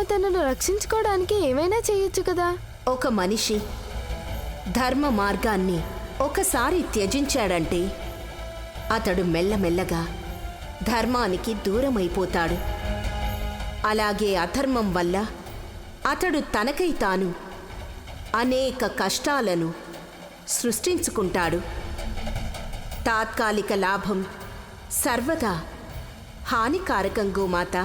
తనను రక్షించుకోవడానికి ఏమైనా చేయొచ్చు కదా. ఒక మనిషి ధర్మ మార్గాన్ని ఒకసారి త్యజించాడంటే అతడు మెల్లమెల్లగా ధర్మానికి దూరమైపోతాడు. అలాగే అధర్మం వల్ల అతడు తనకై తాను అనేక కష్టాలను సృష్టించుకుంటాడు. తాత్కాలిక లాభం సర్వదా హానికారకం గోమాత.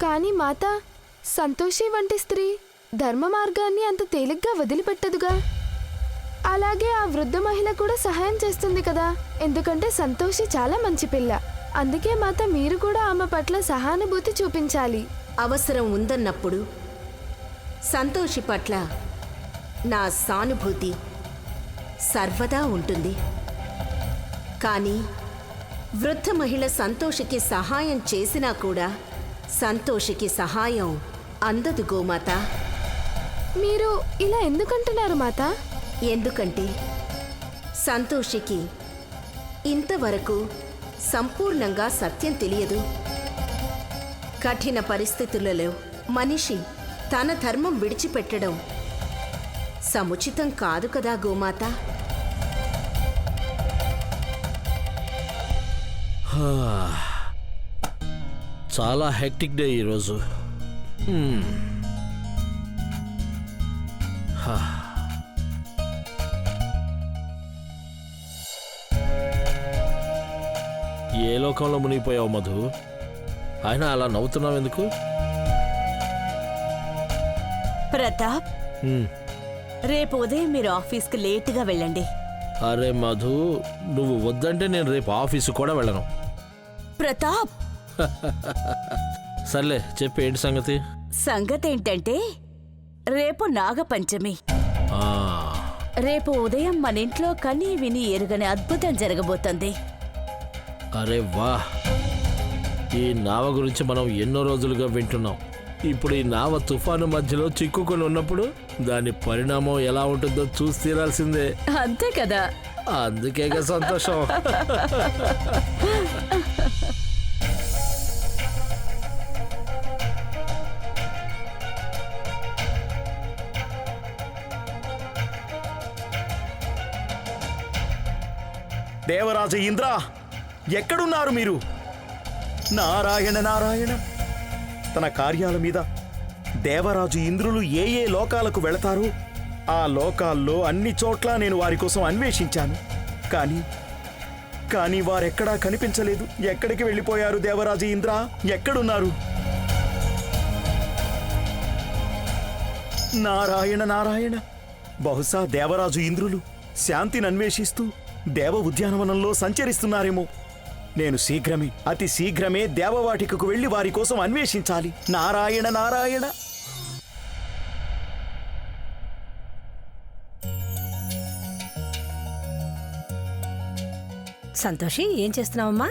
కానీ మాత, సంతోషి వంటి స్త్రీ ధర్మ మార్గాన్ని అంత తేలిగ్గా వదిలిపెట్టదుగా. అలాగే ఆ వృద్ధ మహిళ కూడా సహాయం చేస్తుంది కదా, ఎందుకంటే సంతోషి చాలా మంచి పిల్ల. అందుకే మాత, మీరు కూడా ఆమె పట్ల సహానుభూతి చూపించాలి. అవసరం ఉందన్నప్పుడు సంతోషి పట్ల నా సానుభూతి సర్వదా ఉంటుంది. కానీ వృద్ధ మహిళ సంతోషికి సహాయం చేసినా కూడా సంతోషికి సహాయం అందదు గోమాత. మీరు ఇలా ఎందుకంటున్నారు మాత? ఎందుకంటే సంతోషికి ఇంతవరకు సంపూర్ణంగా సత్యం తెలియదు. కఠిన పరిస్థితులలో మనిషి తన ధర్మం విడిచిపెట్టడం సముచితం కాదు కదా గోమాత. చాలా హెక్టిక్ డే ఈరోజు. ఏ లోకంలో మునిగిపోయావు మధు? ఆయన అలా నవ్వుతున్నావు ఎందుకు? ప్రతాప్, రేపు ఉదయం మీరు ఆఫీస్కి లేటుగా వెళ్ళండి. అరే మధు, నువ్వు వద్దంటే నేను రేపు ఆఫీసు కూడా వెళ్ళను. ప్రతాప్, సర్లే చెప్పు, ఏంటి సంగతి? సంగతి ఏంటంటే రేపు నాగపంచమి. రేపు ఉదయం మన ఇంట్లో కనీ విని ఎరుగని అద్భుతం జరగబోతుంది. అరే వా, ఈ నావ గురించి మనం ఎన్నో రోజులుగా వింటున్నాం. ఇప్పుడు ఈ నావ తుఫాను మధ్యలో చిక్కుకొని ఉన్నప్పుడు దాని పరిణామం ఎలా ఉంటుందో చూసి తీరాల్సిందే. అంతే కదా, అందుకేగా సంతోషం. దేవరాజ ఇంద్ర, ఎక్కడున్నారు మీరు? నారాయణ నారాయణ. తన కార్యాల మీద దేవరాజు ఇంద్రులు ఏ ఏ లోకాలకు వెళతారో ఆ లోకాల్లో అన్ని చోట్ల నేను వారి కోసం అన్వేషించాను. కానీ వారెక్కడా కనిపించలేదు. ఎక్కడికి వెళ్ళిపోయారు దేవరాజు ఇంద్ర? ఎక్కడున్నారు? నారాయణ నారాయణ. బహుశా దేవరాజు ఇంద్రులు శాంతిని అన్వేషిస్తూ దేవ ఉద్యానవనంలో సంచరిస్తున్నారేమో. నేను అతి శీఘ్రమే దేవవాటికకు వెళ్లి వారి కోసం అన్వేషించాలి. నారాయణ నారాయణ. సంతోషి, ఏం చేస్తున్నావమ్మా?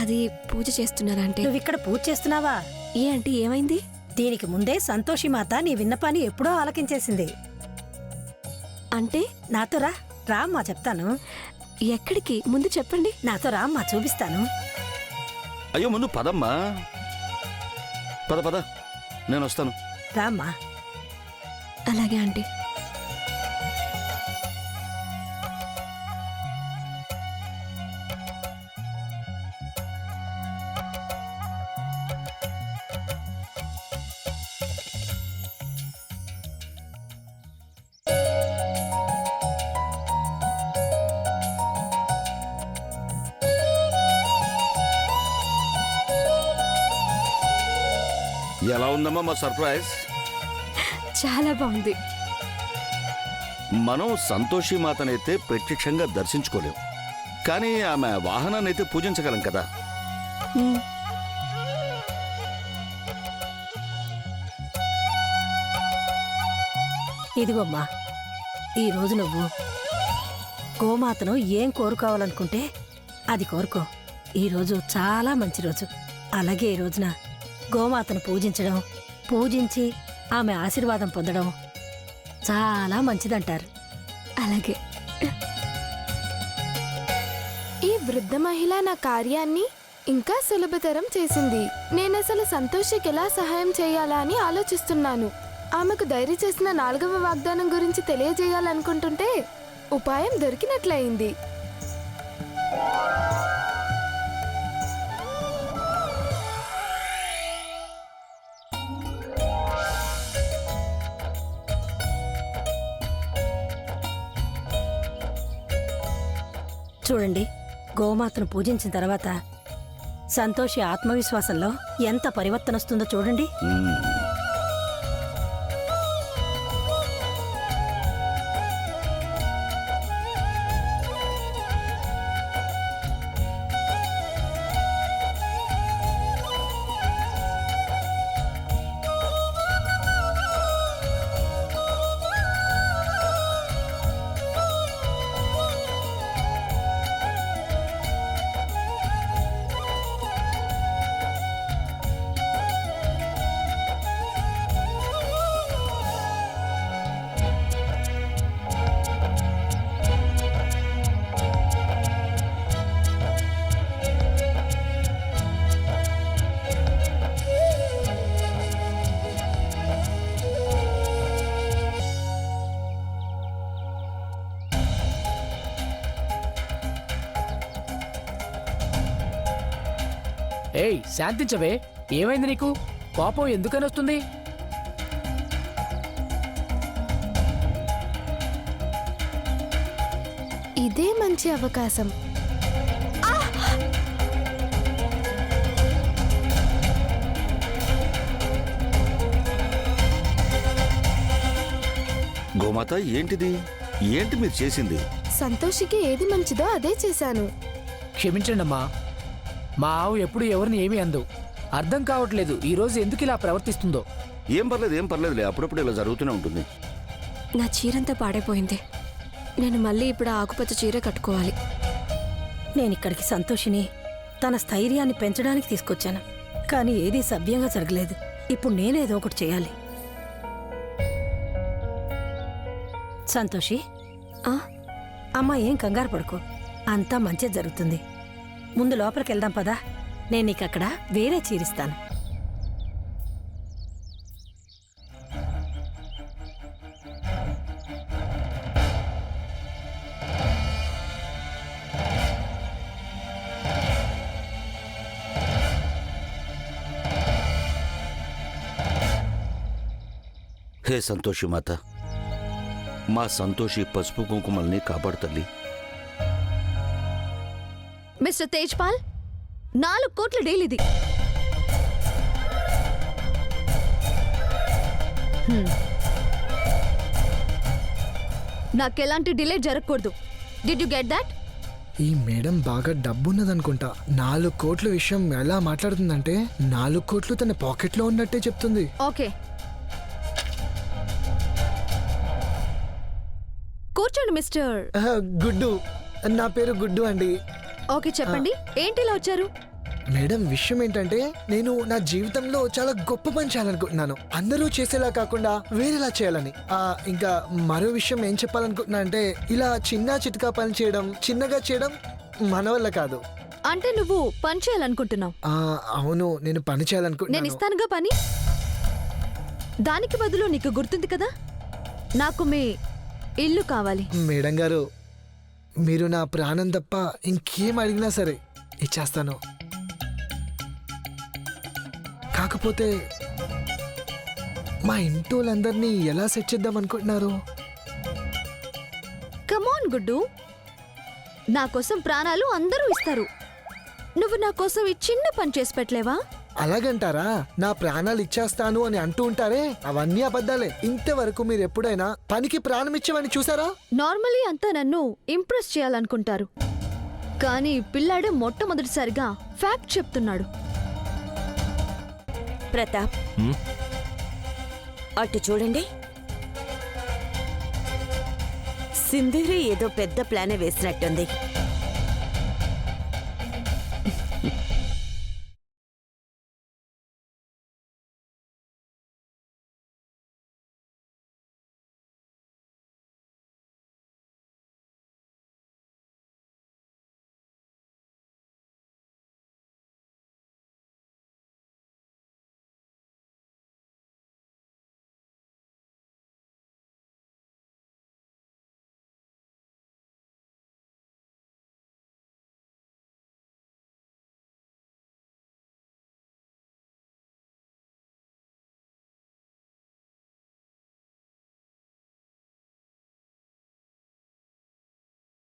అది పూజ చేస్తున్నానంటే. నువ్వు ఇక్కడ పూజ చేస్తున్నావా? ఏ ఆంటీ, ఏమైంది? దీనికి ముందే సంతోషి మాత నీ విన్నపాన్ని ఎప్పుడో ఆలకించేసింది. అంటే నాతో రా. రామ్మా, చెప్తాను. ఎక్కడికి? ముందు చెప్పండి. నాతో రామ్మా, చూపిస్తాను. అయ్యో, ముందు పదమ్మా. పద, నేను వస్తాను. రామ్మా. అలాగే ఆంటీ. ఎలా ఉందమ్మా మా సర్ప్రైజ్? చాలా బాగుంది. మనం సంతోషి మాతనైతే ప్రత్యక్షంగా దర్శించుకోలేం, కానీ ఆమె వాహనాన్ని అయితే పూజించగలం కదా. ఇదిగోమ్మా, ఈరోజు నువ్వు గోమాతను ఏం కోరుకోవాలనుకుంటే అది కోరుకో. ఈరోజు చాలా మంచి రోజు. అలాగే ఈ రోజున గోమాతను పూజించడం, పూజించి ఆమె ఆశీర్వాదం పొందడం చాలా మంచిదంటారు. అలాగే. ఈ వృద్ధ మహిళ నా కార్యాన్ని ఇంకా సులభతరం చేసింది. నేనసలు సంతోషికి ఎలా సహాయం చేయాలా అని ఆలోచిస్తున్నాను. ఆమెకు డైరీ చేసిన 4వ వాగ్దానం గురించి తెలియజేయాలనుకుంటుంటే ఉపాయం దొరికినట్లయింది. చూడండి, గోమాతను పూజించిన తర్వాత సంతోషి ఆత్మవిశ్వాసంలో ఎంత పరివర్తన వస్తుందో చూడండి. ఏయ్ శాంతించవే, ఏమైంది నీకు? కోపం ఎందుకని వస్తుంది? ఇదే మంచి అవకాశం. గోమాత, ఏంటిది? ఏంటి మీరు చేసింది? సంతోషికి ఏది మంచిదో అదే చేశాను. క్షమించండమ్మా, మా ఆవు ఎప్పుడు ఎవరిని ఏమీ అందు. అర్థం కావట్లేదు ఈరోజు ఎందుకు ఇలా ప్రవర్తిస్తుందో. ఏం పర్లేదులే, అప్పుడప్పుడు ఇలా జరుగుతూనే ఉంటుంది. నా చీరంతా పాడైపోయింది. నేను మళ్ళీ ఇప్పుడు ఆకుపచ్చ చీర కట్టుకోవాలి. నేనిక్కడికి సంతోషిని తన స్థైర్యాన్ని పెంచడానికి తీసుకొచ్చాను, కానీ ఏదీ సవ్యంగా జరగలేదు. ఇప్పుడు నేనేదో ఒకటి చేయాలి. సంతోషి, అమ్మ ఏం కంగారు పడుకో, అంతా మంచి జరుగుతుంది. ముందు లోపలికి వెళ్దాం పదా, నేను నీకక్కడ వేరే చీరిస్తాను. హే సంతోషి మాత, మా సంతోషి పసుపు కుంకుమల్ని కాపాడు తల్లి. మిస్టర్ తేజ్పాల్, 4 కోట్ల డీల్ ఇది. నాకెలాంటి డిలే జరగకూడదు. Did you get that? ఈ మేడం బాగా డబ్బున్నదనుకుంటా. 4 కోట్ల విషయం ఎలా మాట్లాడుతుందంటే 4 కోట్లు తన పాకెట్లో ఉన్నట్టే చెప్తుంది. ఓకే, కూర్చోండి మిస్టర్. గుడ్డు, నా పేరు గుడ్డు అండి. ఓకే చెప్పండి, ఏంటి ఇలా వచ్చారు? మేడం, విషయం ఏంటంటే నేను నా జీవితంలో చాలా గొప్ప పని చేయాలనుకుంటున్నాను. అందరూ చేసేలా కాకుండా వేరేలా చేయాలని. ఇంకా మరో విషయం ఏం చెప్పాలనుకుంటున్నా అంటే, ఇలా చిన్న చిట్కా పని చేయడం, చిన్నగా చేయడం మన వల్ల కాదు. అంటే నువ్వు పని చేయాలనుకుంటున్నావు? అవును, నేను పని నేను చేయాలనుకుంటున్నాను. ఇస్తానుగా పని. దానికి బదులు నీకు గుర్తుంది కదా, నాకు మీ ఇల్లు కావాలి. మేడం గారు, మీరు నా ప్రాణం తప్ప ఇంకేం అడిగినా సరే ఇచ్చేస్తాను. కాకపోతే మా ఇంటోళ్ళందరినీ ఎలా సెట్ చేద్దాం అనుకుంటున్నారు? కమాన్ గుడ్డు, నా కోసం ప్రాణాలు అందరూ ఇస్తారు. నువ్వు నా కోసం ఈ చిన్న పని చేసి పెట్టలేవా? అలాగంటారా? నా ప్రాణాలు ఇచ్చేస్తాను అని అంటూ ఉంటారే, అవన్నీ అబద్ధాలే. ఇంతవరకు మీరు ఎప్పుడైనా పనికి ప్రాణం ఇచ్చేవని చూసారా? నార్మలీ అంతా నన్ను ఇంప్రెస్ చేయాలనుకుంటారు, కానీ ఈ పిల్లాడే మొట్టమొదటిసారిగా ఫ్యాక్ట్ చెప్తున్నాడు. ప్రతాప్, అటు చూడండి. సింధూరి ఏదో పెద్ద ప్లానే వేసినట్టుంది.